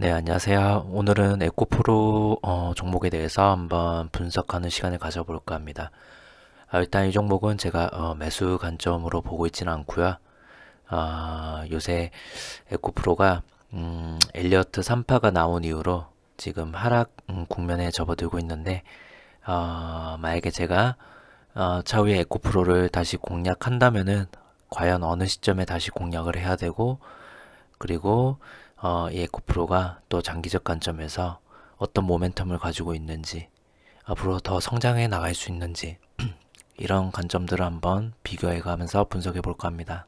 네, 안녕하세요. 오늘은 에코프로 종목에 대해서 한번 분석하는 시간을 가져볼까 합니다. 일단 이 종목은 제가 매수 관점으로 보고 있지는 않고요. 요새 에코프로가 엘리어트 3파가 나온 이후로 지금 하락 국면에 접어들고 있는데 만약에 제가 차후에 에코프로를 다시 공략한다면은 과연 어느 시점에 다시 공략을 해야 되고 그리고 이 에코프로가 또 장기적 관점에서 어떤 모멘텀을 가지고 있는지 앞으로 더 성장해 나갈 수 있는지 이런 관점들을 한번 비교해 가면서 분석해 볼까 합니다.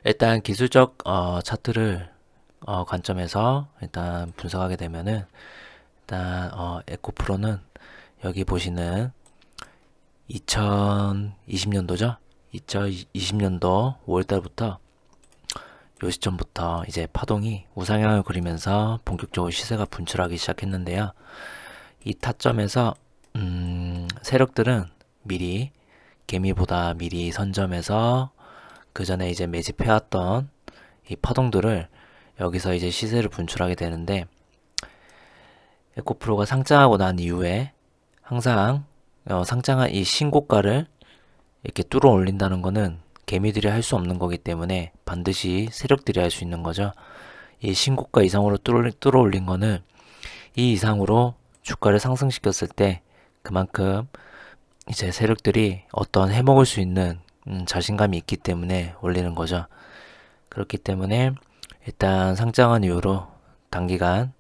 일단 기술적 차트를 관점에서 일단 분석하게 되면은 일단 에코프로는 여기 보시는 2020년도죠. 2020년도 5월달부터 요 시점부터 이제 파동이 우상향을 그리면서 본격적으로 시세가 분출하기 시작했는데요. 이 타점에서 세력들은 미리 개미보다 미리 선점해서 그 전에 이제 매집해왔던 이 파동들을 여기서 이제 시세를 분출하게 되는데 에코프로가 상장하고 난 이후에 항상 상장한 이 신고가를 이렇게 뚫어 올린다는 거는 개미들이 할 수 없는 거기 때문에 반드시 세력들이 할 수 있는 거죠. 이 신고가 이상으로 뚫어 올린 거는 이 이상으로 주가를 상승시켰을 때 그만큼 이제 세력들이 어떤 해먹을 수 있는 자신감이 있기 때문에 올리는 거죠. 그렇기 때문에 일단 상장한 이후로 단기간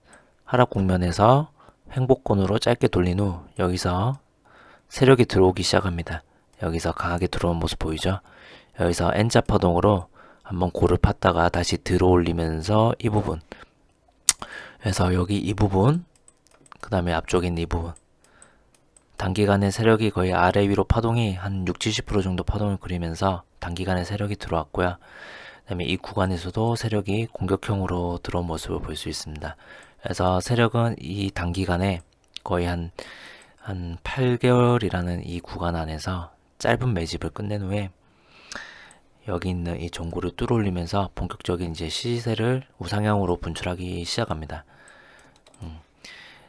하락 국면에서 횡보권으로 짧게 돌린 후 여기서 세력이 들어오기 시작합니다. 여기서 강하게 들어온 모습 보이죠? 여기서 N자 파동으로 한번 고를 팠다가 다시 들어올리면서 이 부분, 그래서 여기 이 부분, 그 다음에 앞쪽에 있는 이 부분, 단기간에 세력이 거의 아래 위로 파동이 한 6, 70% 정도 파동을 그리면서 단기간에 세력이 들어왔고요. 그 다음에 이 구간에서도 세력이 공격형으로 들어온 모습을 볼 수 있습니다. 그래서 세력은 이 단기간에 거의 한 8개월이라는 이 구간 안에서 짧은 매집을 끝낸 후에 여기 있는 이 종고를 뚫어올리면서 본격적인 이제 시세를 우상향으로 분출하기 시작합니다.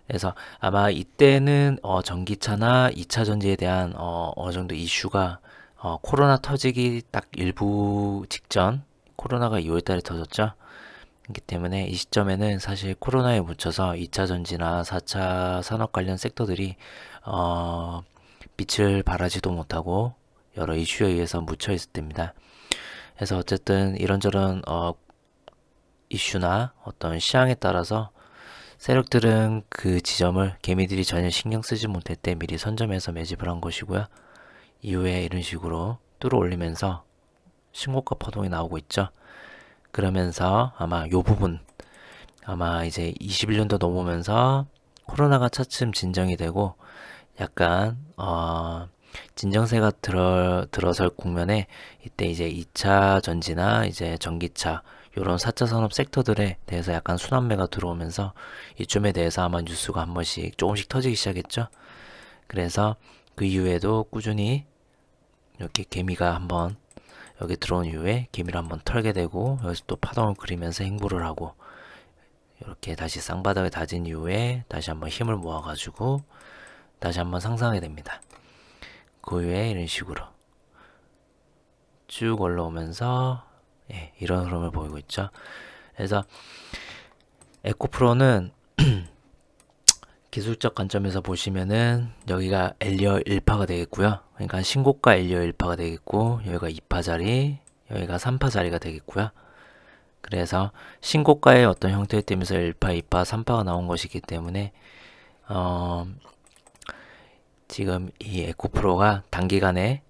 그래서 아마 이때는 전기차나 2차 전지에 대한 어느 정도 이슈가 코로나 터지기 딱 일부 직전, 코로나가 2월 달에 터졌죠. 그렇기 때문에 이 시점에는 사실 코로나에 묻혀서 2차 전지나 4차 산업 관련 섹터들이 빛을 발하지도 못하고 여러 이슈에 의해서 묻혀 있을 때입니다. 그래서 어쨌든 이런저런 이슈나 어떤 시향에 따라서 세력들은 그 지점을 개미들이 전혀 신경 쓰지 못할 때 미리 선점해서 매집을 한 것이고요. 이후에 이런 식으로 뚫어 올리면서 신고가 파동이 나오고 있죠. 그러면서 아마 요 부분, 아마 이제 21년도 넘으면서 코로나가 차츰 진정이 되고 약간 진정세가 들어설 국면에 이때 이제 2차 전지나 이제 전기차 요런 4차 산업 섹터들에 대해서 약간 순환매가 들어오면서 이쯤에 대해서 아마 뉴스가 한 번씩 조금씩 터지기 시작했죠. 그래서 그 이후에도 꾸준히 이렇게 개미가 한번 여기 들어온 이후에 개미를 한번 털게 되고 여기서 또 파동을 그리면서 행보를 하고 이렇게 다시 쌍바닥을 다진 이후에 다시 한번 힘을 모아가지고 다시 한번 상승하게 됩니다. 그 후에 이런 식으로 쭉 올라오면서 이런 흐름을 보이고 있죠. 그래서 에코프로는 기술적 관점에서 보시면은 여기가 엘리어 1파가 되겠고요. 그러니까 신고가 엘리어 1파가 되겠고 여기가 2파 자리, 여기가 3파 자리가 되겠고요. 그래서 신고가의 어떤 형태를 띠면서 1파, 2파, 3파가 나온 것이기 때문에 지금 이 에코프로가 단기간에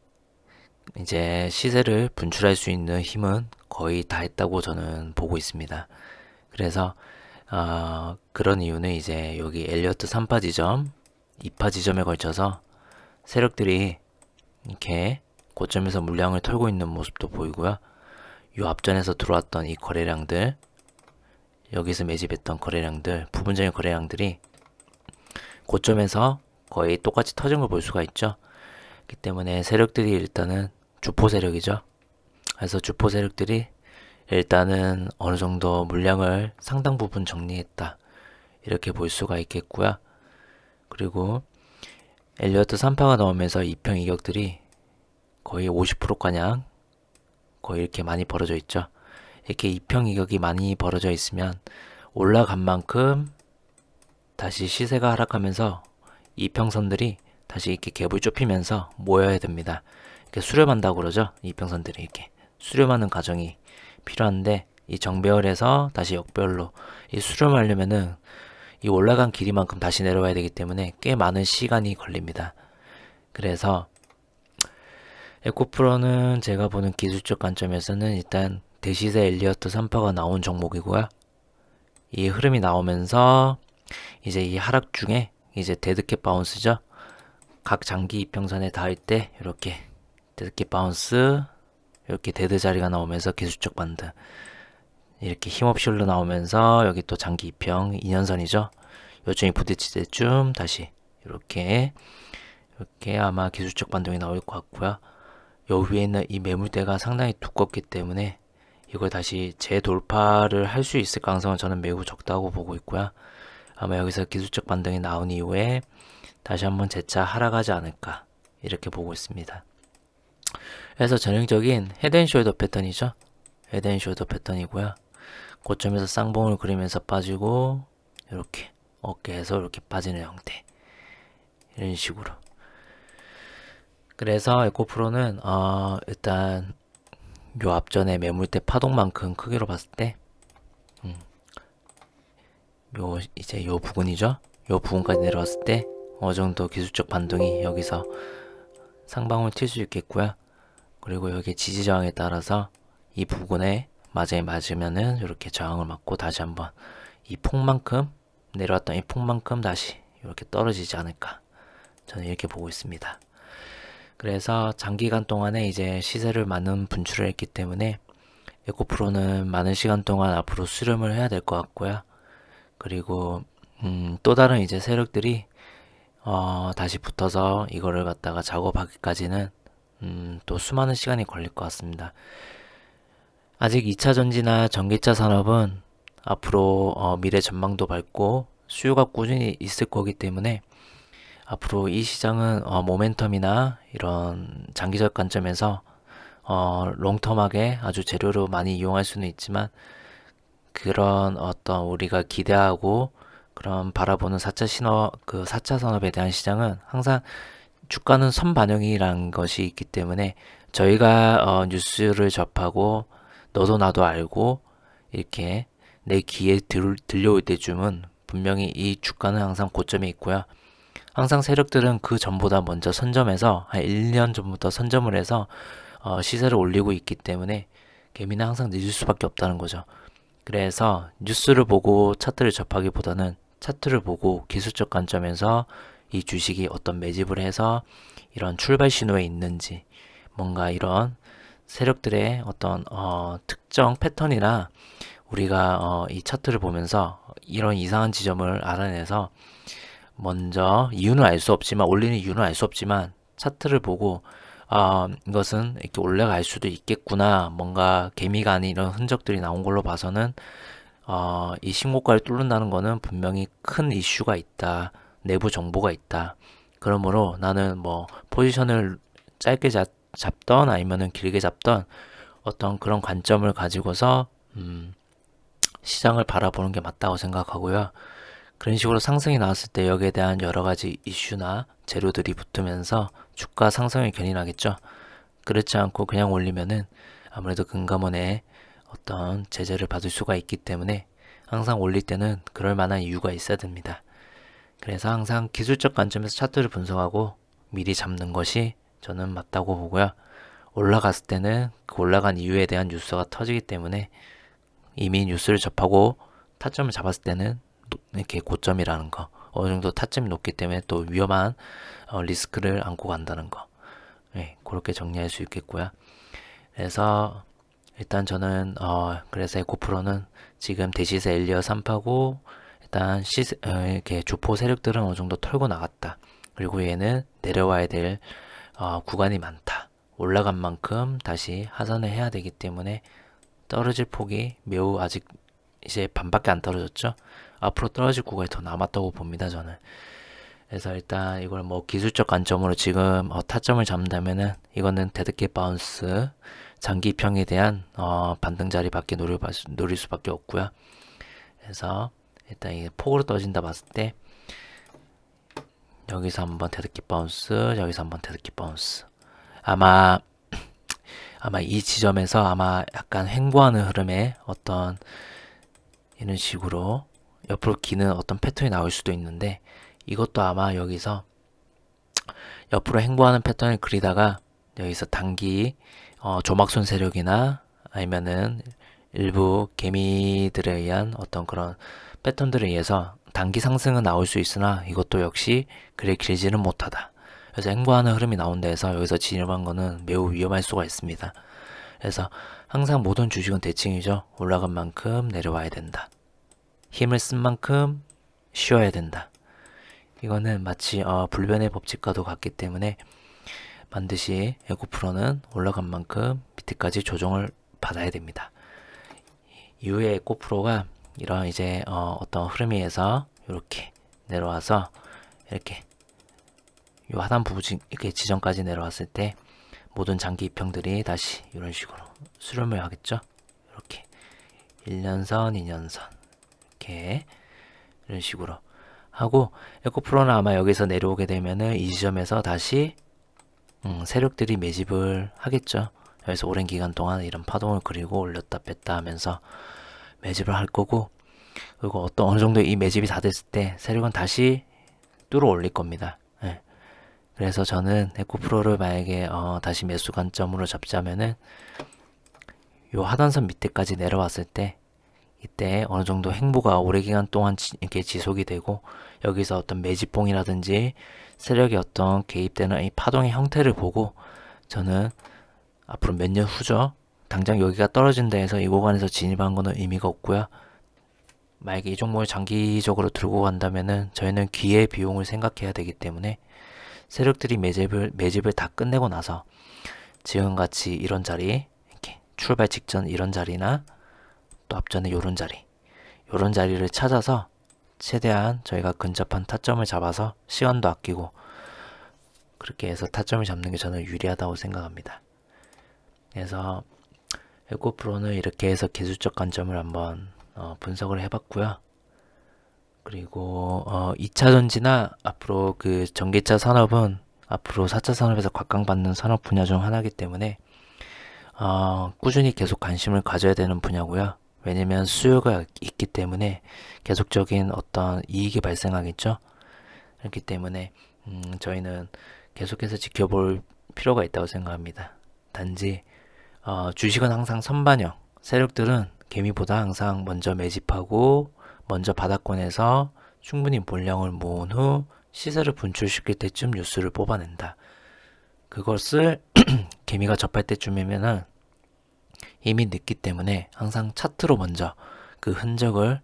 이제 시세를 분출할 수 있는 힘은 거의 다 했다고 저는 보고 있습니다. 그래서 그런 이유는 이제 여기 엘리어트 3파 지점, 2파 지점에 걸쳐서 세력들이 이렇게 고점에서 물량을 털고 있는 모습도 보이고요. 이 앞전에서 들어왔던 이 거래량들, 여기서 매집했던 거래량들, 부분적인 거래량들이 고점에서 거의 똑같이 터진 걸 볼 수가 있죠. 그렇기 때문에 세력들이 일단은 주포 세력이죠. 그래서 주포 세력들이 일단은 어느 정도 물량을 상당 부분 정리했다. 이렇게 볼 수가 있겠고요. 그리고 엘리어트 3파가 나오면서 2평 이격들이 거의 50%가량 거의 이렇게 많이 벌어져 있죠. 이렇게 2평 이격이 많이 벌어져 있으면 올라간 만큼 다시 시세가 하락하면서 2평선들이 다시 이렇게 갭을 좁히면서 모여야 됩니다. 이렇게 수렴한다고 그러죠. 2평선들이 이렇게 수렴하는 과정이 필요한데, 이 정배열에서 다시 역배열로 이 수렴하려면은 이 올라간 길이만큼 다시 내려와야 되기 때문에 꽤 많은 시간이 걸립니다. 그래서 에코프로는 제가 보는 기술적 관점에서는 일단 대시세 엘리어트 3파가 나온 종목이고요. 이 흐름이 나오면서 이제 이 하락 중에 이제 데드캣 바운스죠. 각 장기 이평선에 닿을 때 이렇게 데드캣 바운스, 이렇게 데드 자리가 나오면서 기술적 반등, 이렇게 힘없이 흘러나오면서 여기 또 장기 이평 2년선이죠. 요점이 부딪힐 때쯤 다시 이렇게 아마 기술적 반등이 나올 것 같고요. 요 위에 있는 이 매물대가 상당히 두껍기 때문에 이걸 다시 재돌파를 할 수 있을 가능성은 저는 매우 적다고 보고 있고요. 아마 여기서 기술적 반등이 나온 이후에 다시 한번 재차 하락하지 않을까 이렇게 보고 있습니다. 그래서 전형적인 헤드앤숄더 패턴이죠. 헤드앤숄더 패턴이고요. 고점에서 쌍봉을 그리면서 빠지고 이렇게 어깨에서 이렇게 빠지는 형태, 이런 식으로. 그래서 에코프로는 일단 요 앞전에 매물대 파동만큼 크기로 봤을 때 요 이제 요 부분이죠. 요 부분까지 내려왔을 때 어느 정도 기술적 반등이 여기서 상방울 튈 수 있겠고요. 그리고 여기 지지 저항에 따라서 이 부분에 맞으면은 이렇게 저항을 맞고 다시 한번 이 폭만큼 내려왔던 이 폭만큼 다시 이렇게 떨어지지 않을까, 저는 이렇게 보고 있습니다. 그래서 장기간 동안에 이제 시세를 많은 분출을 했기 때문에 에코프로는 많은 시간 동안 앞으로 수렴을 해야 될 것 같고요. 그리고 또 다른 이제 세력들이 다시 붙어서 이거를 갖다가 작업하기까지는 또 수많은 시간이 걸릴 것 같습니다. 아직 2차 전지나 전기차 산업은 앞으로 미래 전망도 밝고 수요가 꾸준히 있을 거기 때문에 앞으로 이 시장은 모멘텀이나 이런 장기적 관점에서 롱텀하게 아주 재료로 많이 이용할 수는 있지만, 그런 어떤 우리가 기대하고 그런 바라보는 4차 산업에 대한 시장은 항상 주가는 선반영이라는 것이 있기 때문에 저희가 뉴스를 접하고 너도 나도 알고 이렇게 내 귀에 들려올 때쯤은 분명히 이 주가는 항상 고점에 있고요. 항상 세력들은 그 전보다 먼저 선점해서 한 1년 전부터 선점을 해서 시세를 올리고 있기 때문에 개미는 항상 늦을 수밖에 없다는 거죠. 그래서 뉴스를 보고 차트를 접하기보다는 차트를 보고 기술적 관점에서 이 주식이 어떤 매집을 해서 이런 출발 신호에 있는지, 뭔가 이런 세력들의 어떤 특정 패턴이나 우리가 이 차트를 보면서 이런 이상한 지점을 알아내서 먼저 이유는 알 수 없지만, 올리는 이유는 알 수 없지만 차트를 보고 이것은 이렇게 올라갈 수도 있겠구나, 뭔가 개미가 아닌 이런 흔적들이 나온 걸로 봐서는 이 신고가를 뚫는다는 거는 분명히 큰 이슈가 있다, 내부 정보가 있다. 그러므로 나는 뭐 포지션을 짧게 잡던 아니면은 길게 잡던 어떤 그런 관점을 가지고서 시장을 바라보는 게 맞다고 생각하고요. 그런 식으로 상승이 나왔을 때 여기에 대한 여러 가지 이슈나 재료들이 붙으면서 주가 상승이 견인하겠죠. 그렇지 않고 그냥 올리면은 아무래도 금감원의 어떤 제재를 받을 수가 있기 때문에 항상 올릴 때는 그럴 만한 이유가 있어야 됩니다. 그래서 항상 기술적 관점에서 차트를 분석하고 미리 잡는 것이 저는 맞다고 보고요. 올라갔을 때는 그 올라간 이유에 대한 뉴스가 터지기 때문에 이미 뉴스를 접하고 타점을 잡았을 때는 이렇게 고점이라는 거, 어느 정도 타점이 높기 때문에 또 위험한 리스크를 안고 간다는 거, 네, 그렇게 정리할 수 있겠고요. 그래서 일단 저는 그래서 에코프로는 지금 대시세 엘리어 3파고 일단 이렇게 주포 세력들은 어느 정도 털고 나갔다. 그리고 얘는 내려와야 될 구간이 많다. 올라간 만큼 다시 하산을 해야 되기 때문에 떨어질 폭이 매우 아직 이제 반밖에 안 떨어졌죠. 앞으로 떨어질 구간이 더 남았다고 봅니다, 저는. 그래서 일단 이걸 뭐 기술적 관점으로 지금 타점을 잡는다면은 이거는 데드캣 바운스 장기 평에 대한 반등 자리밖에 노릴 수밖에 없고요. 그래서 일단 이 폭으로 떨어진다 봤을 때 여기서 한번 데드캣 바운스, 여기서 한번 데드캣 바운스. 아마 이 지점에서 아마 약간 횡보하는 흐름의 어떤 이런 식으로 옆으로 기는 어떤 패턴이 나올 수도 있는데, 이것도 아마 여기서 옆으로 횡보하는 패턴을 그리다가 여기서 단기 조막손 세력이나 아니면은 일부 개미들에 의한 어떤 그런 패턴들에 의해서 단기 상승은 나올 수 있으나 이것도 역시 그리 길지는 못하다. 그래서 횡보하는 흐름이 나온다 해서 여기서 진입한 거는 매우 위험할 수가 있습니다. 그래서 항상 모든 주식은 대칭이죠. 올라간 만큼 내려와야 된다. 힘을 쓴 만큼 쉬어야 된다. 이거는 마치 불변의 법칙과도 같기 때문에 반드시 에코프로는 올라간 만큼 밑에까지 조정을 받아야 됩니다. 이후에 에코프로가 이런 이제 어떤 흐름에 의해서 이렇게 내려와서 이렇게 이 하단 부분 이렇게 지점까지 내려왔을 때 모든 장기 입형들이 다시 이런 식으로 수렴을 하겠죠. 이렇게 1년선, 2년선 이렇게 이런 식으로 하고, 에코프로는 아마 여기서 내려오게 되면은 이 지점에서 다시 세력들이 매집을 하겠죠. 그래서 오랜 기간 동안 이런 파동을 그리고 올렸다 뺐다 하면서 매집을 할 거고, 그리고 어느 정도 이 매집이 다 됐을 때 세력은 다시 뚫어 올릴 겁니다. 예. 그래서 저는 에코프로를 만약에 다시 매수 관점으로 잡자면은 요 하단선 밑에까지 내려왔을 때, 이때 어느 정도 횡보가 오래 기간 동안 이렇게 지속이 되고 여기서 어떤 매집봉이라든지 세력의 어떤 개입되는 이 파동의 형태를 보고 저는 앞으로 몇 년 후죠. 당장 여기가 떨어진다 해서 이 구간에서 진입한 거는 의미가 없고요. 만약에 이 종목을 장기적으로 들고 간다면은 저희는 기회 비용을 생각해야 되기 때문에 세력들이 매집을 다 끝내고 나서 지금같이 이런 자리, 이렇게 출발 직전 이런 자리나 또 앞전에 요런 자리를 찾아서 최대한 저희가 근접한 타점을 잡아서 시간도 아끼고 그렇게 해서 타점을 잡는 게 저는 유리하다고 생각합니다. 그래서 에코프로는 이렇게 해서 기술적 관점을 한번 분석을 해봤고요. 그리고 2차 전지나 앞으로 그 전기차 산업은 앞으로 4차 산업에서 각광받는 산업 분야 중 하나이기 때문에 꾸준히 계속 관심을 가져야 되는 분야고요. 왜냐면 수요가 있기 때문에 계속적인 어떤 이익이 발생하겠죠. 그렇기 때문에 저희는 계속해서 지켜볼 필요가 있다고 생각합니다. 단지 주식은 항상 선반영, 세력들은 개미보다 항상 먼저 매집하고 먼저 바닥권에서 충분히 물량을 모은 후 시세를 분출시킬 때쯤 뉴스를 뽑아낸다. 그것을 개미가 접할 때쯤이면은 이미 늦기 때문에 항상 차트로 먼저 그 흔적을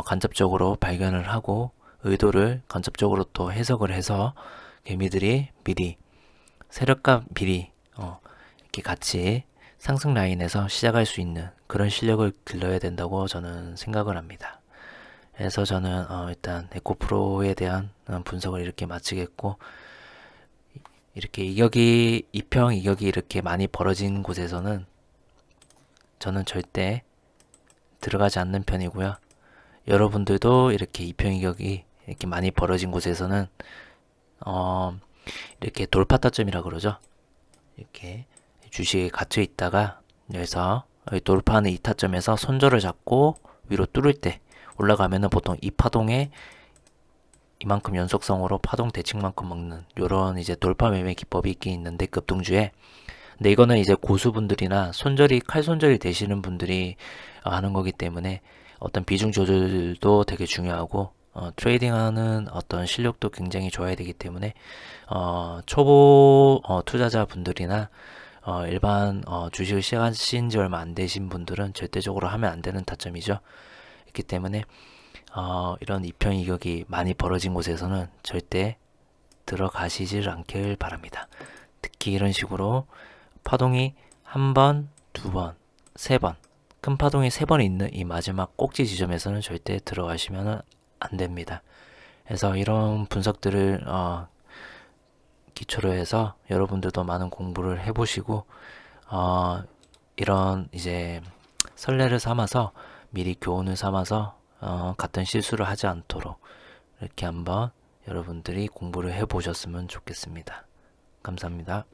간접적으로 발견을 하고 의도를 간접적으로 또 해석을 해서 개미들이 미리 세력과 미리 이렇게 같이 상승 라인에서 시작할 수 있는 그런 실력을 길러야 된다고 저는 생각을 합니다. 그래서 저는 일단 에코프로에 대한 분석을 이렇게 마치겠고, 이렇게 이평 이격이 이렇게 많이 벌어진 곳에서는 저는 절대 들어가지 않는 편이고요. 여러분들도 이렇게 이평 이격이 이렇게 많이 벌어진 곳에서는 이렇게 돌파 타점이라 그러죠. 이렇게 주식에 갇혀 있다가 여기서 돌파하는 이 타점에서 손절을 잡고 위로 뚫을 때 올라가면은 보통 이 파동에 이만큼 연속성으로 파동 대칭만큼 먹는 요런 이제 돌파 매매 기법이 있긴 있는데 급등주에, 근데 이거는 이제 고수분들이나 칼 손절이 되시는 분들이 하는 거기 때문에 어떤 비중 조절도 되게 중요하고 트레이딩하는 어떤 실력도 굉장히 좋아야 되기 때문에 초보 투자자 분들이나 일반 주식을 시작하신 지 얼마 안 되신 분들은 절대적으로 하면 안 되는 타점이죠. 그렇기 때문에 이런 이평 이격이 많이 벌어진 곳에서는 절대 들어가시질 않길 바랍니다. 특히 이런 식으로 파동이 한 번, 두 번, 세 번 큰 파동이 3번 있는 이 마지막 꼭지 지점에서는 절대 들어가시면 안 됩니다. 그래서 이런 분석들을 기초로 해서 여러분들도 많은 공부를 해보시고 이런 이제 선례를 삼아서 미리 교훈을 삼아서 같은 실수를 하지 않도록 이렇게 한번 여러분들이 공부를 해보셨으면 좋겠습니다. 감사합니다.